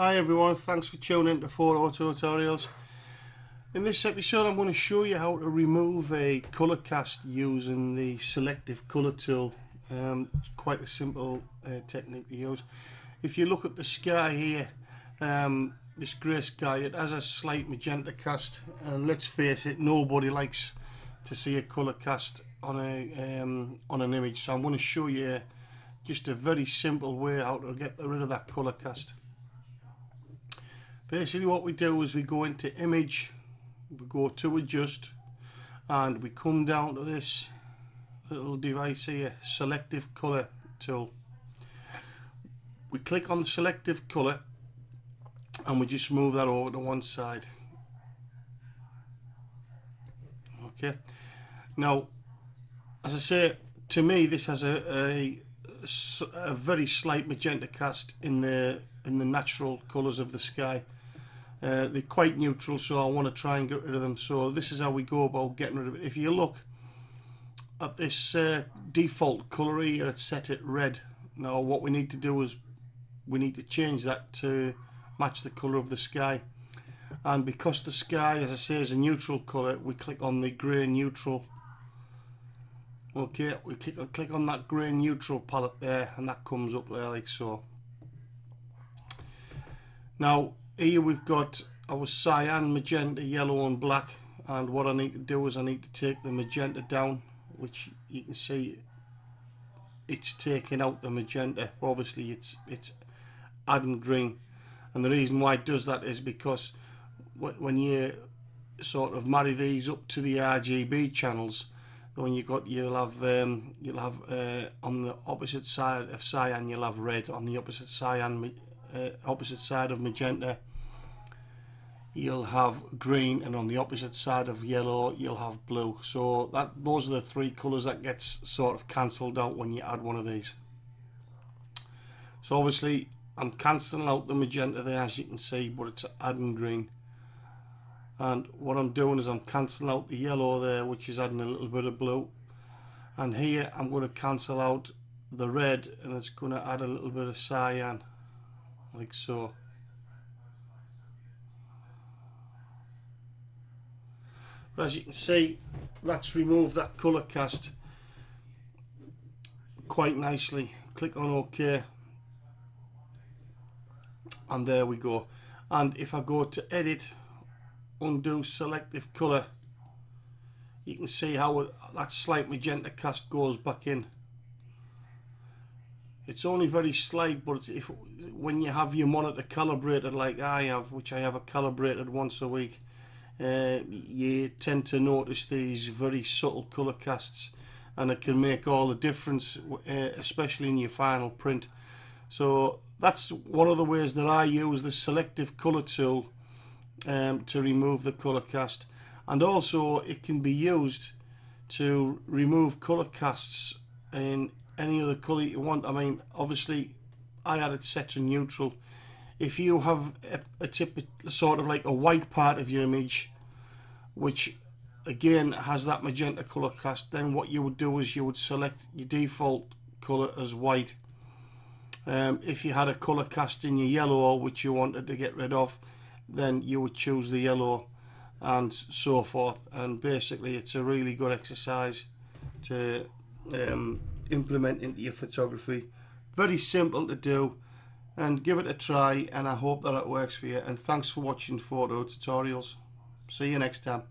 Hi everyone, thanks for tuning in to Photo Tutorials. In this episode I'm going to show you how to remove a colour cast using the Selective colour tool. It's quite a simple technique to use. If you look at the sky here, this grey sky, it has a slight magenta cast, and let's face it, nobody likes to see a colour cast on an image. So I'm going to show you just a very simple way how to get rid of that colour cast. Basically what we do is we go into image, we go to adjust, and we come down to this little device here, selective colour tool. We click on the selective colour and we just move that over to one side. Okay, now as I say, to me this has a very slight magenta cast in the natural colours of the sky. They're quite neutral, so I want to try and get rid of them. So this is how we go about getting rid of it. If you look at this default colour here, it's set at red. Now what we need to do is we need to change that to match the colour of the sky. And because the sky, as I say, is a neutral colour, we click on the grey neutral. Okay, we click on that grey neutral palette there, and that comes up there like so. Now here we've got our cyan, magenta, yellow and black, and what I need to do is I need to take the magenta down, which you can see it's taking out the magenta. Obviously it's adding green, and the reason why it does that is because when you sort of marry these up to the RGB channels, when you'll have on the opposite side of cyan you'll have red, on the opposite side of magenta you'll have green, and on the opposite side of yellow you'll have blue. So those are the three colours that gets sort of cancelled out when you add one of these. So obviously I'm cancelling out the magenta there, as you can see, but it's adding green. And what I'm doing is I'm cancelling out the yellow there, which is adding a little bit of blue. And here I'm going to cancel out the red, and it's going to add a little bit of cyan, like so. But as you can see, that's removed that colour cast quite nicely. Click on OK, and there we go. And if I go to edit, undo selective colour, you can see how that slight magenta cast goes back in. It's only very slight, but when you have your monitor calibrated like I have, which I have it calibrated once a week, you tend to notice these very subtle colour casts, and it can make all the difference, especially in your final print. So that's one of the ways that I use the selective colour tool to remove the colour cast. And also it can be used to remove colour casts in any other colour you want. I mean, obviously I had it set to neutral. If you have a sort of like a white part of your image, which again has that magenta colour cast, then what you would do is you would select your default colour as white. If you had a colour cast in your yellow which you wanted to get rid of, then you would choose the yellow, and so forth. And basically it's a really good exercise to implement into your photography. Very simple to do, and give it a try, and I hope that it works for you. And thanks for watching Photo Tutorials. See you next time.